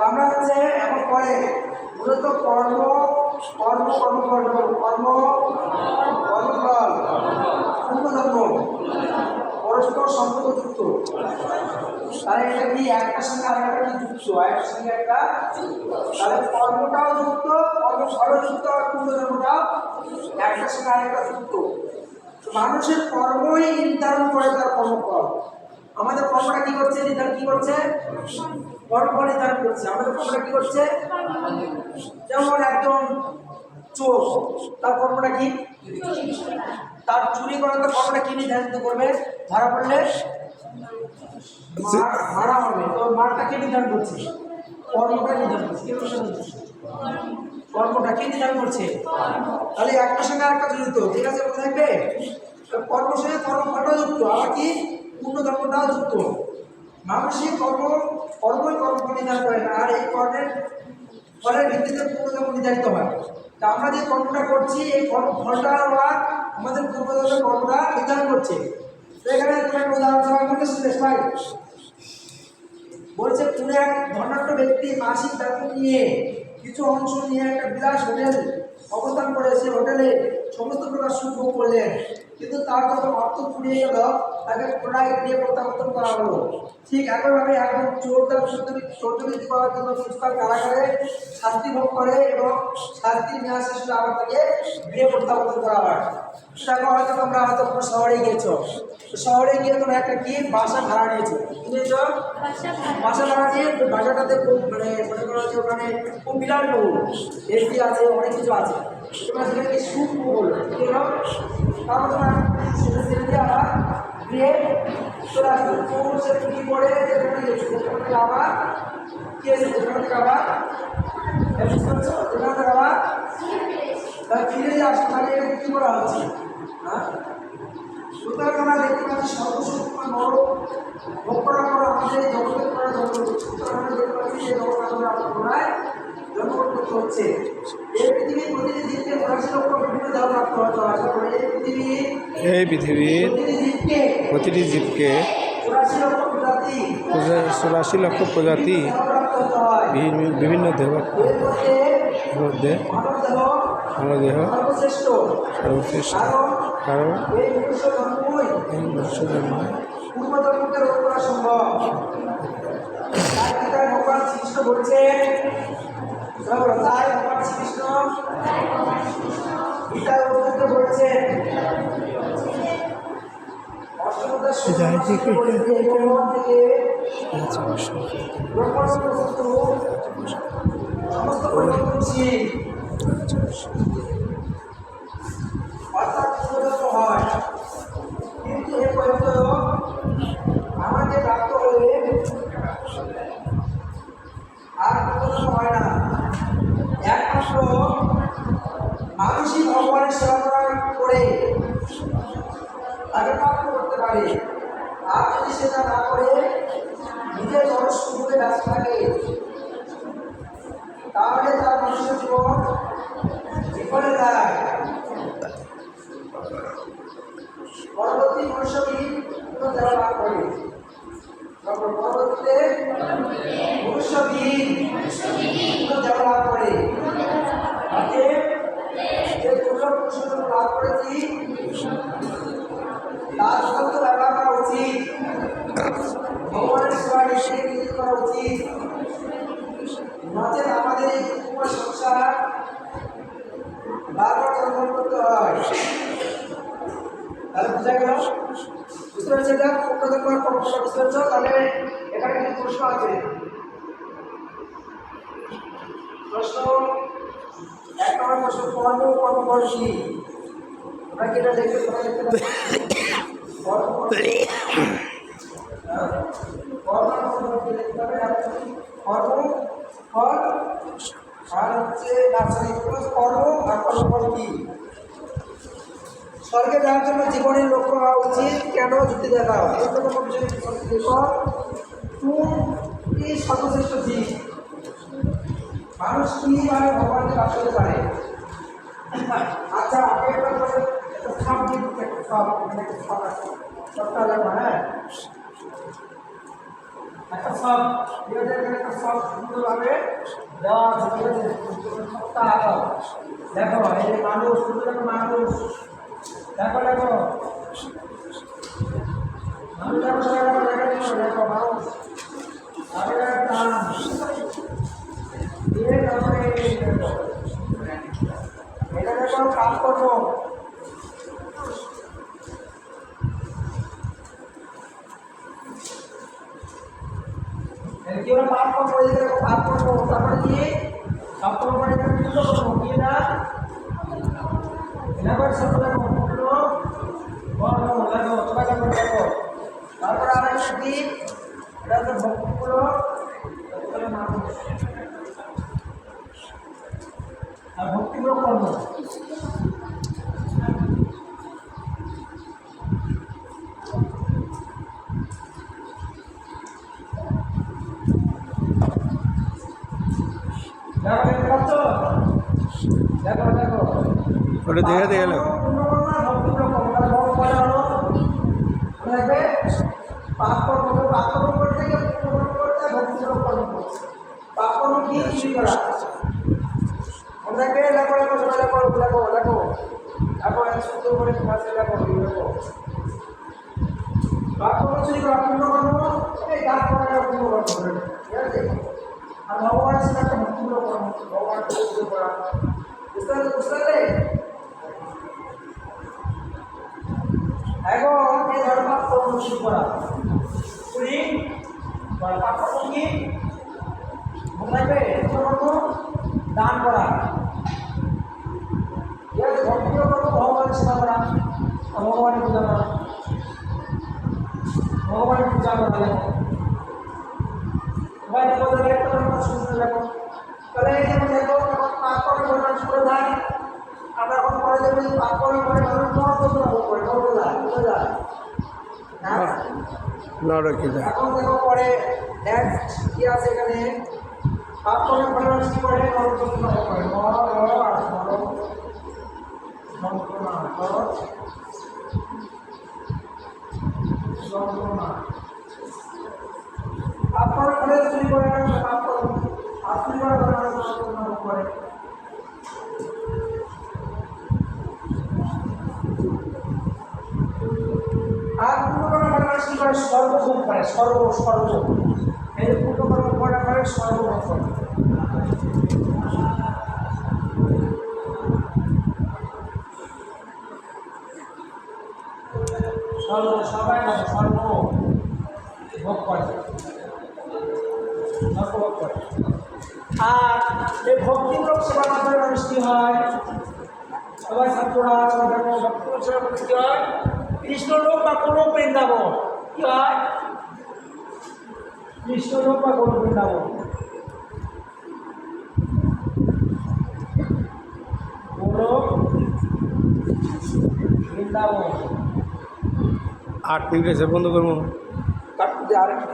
আমরা হচ্ছে এখন পরে মূলত কর্ম কর্ম কর্ম কর্ম কর্ম কর্মফল পূর্ণধর্ম পরস্পর সম্পর্কযুক্ত। তাহলে এটা কি একটার সঙ্গে আরেকটা যুক্ত, একটার সঙ্গে একটা। তাহলে কর্মটাও যুক্ত, কর্মফলও যুক্ত, আর পূর্ণধর্মটাও একটার সঙ্গে আরেকটা যুক্ত। মানুষের কর্মই নির্ধারণ করে তার কর্মফল। আমাদের কর্মটা কি করছে? নির্ধারণ কি করছে? কর্মফল নির্ধারণ করছে। আমাদের কর্মটা কি করছে? যেমন একজন চোর, তার কর্মটা কি? তার চুরি করার কর্মটা কি নির্ধারিত করবে? ধরা পড়লে মারা হবে, তো মারটা কে নির্ধারণ করছে? কর্মটা নির্ধারণ করছে। কর্মটা কে নির্ধারণ করছে? তাহলে একটার সঙ্গে আরেকটা জড়িত, ঠিক আছে? মনে থাকবে কর্মের সঙ্গে কর্মফলটাও যুক্ত, আবার কি পূর্ণধর্মটাও যুক্ত। মানুষই কর্মই কর্মফল নির্ধারণ করে না, আর এই কর্মের ফলের ভিত্তিতে পূর্ণধর্ম নির্ধারিত হয়। তা আমরা যে কর্মটা করছি এই কর্মফলটা আবার আমাদের পূর্বজন্মের কর্মটা নির্ধারণ করছে। তো এখানে একটা উদাহরণ সবাই মনে শুনতে পাই, বলছে পুনে এক ধনাঢ্য ব্যক্তি মাসিক বেতন নিয়ে কিছু অংশ নিয়ে একটা বিলাস হোটেল অবস্থান করে সে হোটেলে সমস্ত প্রকার সুখ ভোগ করলেন, কিন্তু তার যখন অর্থ ফুরিয়ে গেল তাকে পুনরায় গৃহে প্রত্যাবর্তন করা হলো। ঠিক একইভাবে একজন চোর তার চোরদুর্নীতি করার জন্য কিছুকাল কারাগারে শাস্তি ভোগ করে এবং শাস্তি নেওয়া শেষ হলে আবার তাকে গৃহে প্রত্যাবর্তন করা হয়। সেটাকে হয়তো তোমরা হয়তো কোনো শহরে গিয়েছো, শহরে গিয়ে তোমরা একটা কি বাসা ভাড়া নিয়েছো, বুঝেছ? বাসা ভাড়া নিয়ে বাসাটাতে খুব মনে করো যে ওখানে খুব বিলাসবহুল, এসি আছে, অনেক কিছু আছে, তোমরা সেখানে সুখ বলো, ঠিক হলো? তারপর তোমার সেটা ছেড়ে দিয়ে আবার গৃহে চলে আসবে। চোর সে কি করে যেখানে গেছে সেখান থেকে আবার কি এসেছে, সেখান থেকে আবার সেখান থেকে আবার ফিরে আসছে। তাহলে এটা কি করা হচ্ছে? হ্যাঁ, সুতরাং আমরা দেখতে পাচ্ছি সর্বশক্তিমান বড় ভোগ করার পর আমাদের জগতের পরে সুতরাং আমরা দেখতে পাচ্ছি যে জগৎ আমরা পুনরায় জন্মগ্রহণ করতে হচ্ছে। এই পৃথিবীর প্রতিটি জীবকে ৮৯ লক্ষ বিভিন্ন দেহ প্রাপ্ত হতে হয়। এই পৃথিবীর প্রতিটি জীবকে ৮৪ লক্ষ প্রজাতি বিভিন্ন দেহ মধ্যে মানবদেহ সর্বশ্রেষ্ঠ, কারণ এই মনুষ্য জন্ম পূর্বজন্মকে রোধ করা সম্ভব। তাই ভগবান শ্রীকৃষ্ণ বলছেন, তাই ভগবান শ্রীকৃষ্ণ গীতার অর্জুনকে বলছেন হয়, কিন্তু এ পর্যন্ত আমাকে প্রাপ্ত হলে আর কোনো হয় না। একমাত্র মানুষই ভগবানের সেবা করে তাকে প্রাপ্ত করতে পারে। আর যদি সেটা না করে নিজের জনসুখে ব্যস্ত থাকে তাহলে তার মানুষের জীবন বিফলে যায়। পরবর্তী মনুষ্যবিদ যারা লাভ করে, পরবর্তীতে মনুষ্যবিদ যারা লাভ করে, যে দুর্লভ মনুষ্যজন্ম লাভ করেছি তার যথার্থ ব্যবহার করা উচিত, ভগবানের সেবা হিসেবে নিয়োজিত করা উচিত। নচেত আমাদের এই কুমার সংসার বারবার জন্মগ্রহণ করতে হয়। তাহলে বোঝা গেল? বুঝতে পেরেছি? এটা পূর্ণধর্মের কর্মফল বুঝতে পেরেছ? তাহলে এখানে কিছু প্রশ্ন আছে। প্রশ্ন ১ নম্বর প্রশ্ন, কর্মফল কি? আমরা কি এটা দেখতে পাচ্ছি? স্বর্গে যাওয়ার জন্য জীবনের লক্ষ্য হওয়া উচিত কেন? যুক্তি দেখাও। এই প্রথম কোনটি সর্বশ্রেষ্ঠ জীব? মানুষ কিভাবে ভগবানকে বাস করতে পারে? আচ্ছা, সব দিক সবটা লাগবে। হ্যাঁ, একটা সব ঠিক আছে, এখানে একটা সব সুন্দরভাবে দেওয়া আছে, ঠিক আছে, সবটা আঁকাও। দেখো এই যে মানুষ, শুধু দেখো মানুষ, দেখো দেখো মানুষ, দেখো দেখো দেখো দেখো মানুষ, তারপরে টান দিয়ে তারপরে এই দেখো, এটা দেখো কাজ করবো। কি আমরা পাপ করবো, এই দেখো পাপ করবো, তারপরে কি পাপ করবো পরে এটা কি করবো, কি না এবার সব দেখো পুরো বড় দেখো সবাই দেখো দেখো, তারপরে আরেকটা কি, এটা হচ্ছে ভক্তিগুলো, তাহলে মানুষ আর ভক্তিগুলো কর্ম। দেখো দেখতে পাচ্ছ, দেখো দেখো ওটা দেখে দেখে গেল। আর ভগবানের সাথে একটা ভক্তিমূলক কর্ম, ভগবানের পুজো করা, বুঝতে পারলে বুঝতে পারলে। এখন এই ধরো পাপ কর্ম শুরু করা, চুরি পাপ কর্ম কি মনে রাখবে, কর্ম দান করা, ঠিক আছে, ভক্তিমূলক কর্ম ভগবানের সেবা করা, ভগবানের পূজা করা, ভগবানের পূজা করা। দেখো সবাই দেখো একটা শুনতে দেখো, তাহলে এই যেমন দেখো পাপ কর্ম ভগবান করে দেয়, আমরা এখন পরে দেখবো যে পাপ করার পরে মানুষ ভোগ করে বুঝে যায় না রেখে যায়। এখন দেখো পরে নেক্সট কি আছে এখানে, পাপ করার পরে মানুষ কি করে, যন্ত্রণা করে, যন্ত্রণা পাপ করার পরে চুরি করে, পাপ করে আর চুরি করার পরে মানুষ যন্ত্রণা ভোগ করে। আর পূর্ণকর্ম মানুষ কি করে, সর্বভোগ করে, সর্ব এই পূর্ণকর্ম করা করে সর্বভোগ করে। সবাই করে সর্বভোগ করে, সর্বভোগ করে। আর এই ভক্তিমূলক সেবার মাধ্যমে মানুষ কি হয়, সবাই ছাত্ররা সবাই দেখো ভক্তিমূলক সেবার মধ্যে কি হয়, কৃষ্ণলোক বা কোনো বৃন্দাবন, কি হয় কৃষ্ণলোক বা কোনো বৃন্দাবন, কোনো বৃন্দাবন। 8 মিনিট এসে বন্ধ করবো। কাটতে আরেকটা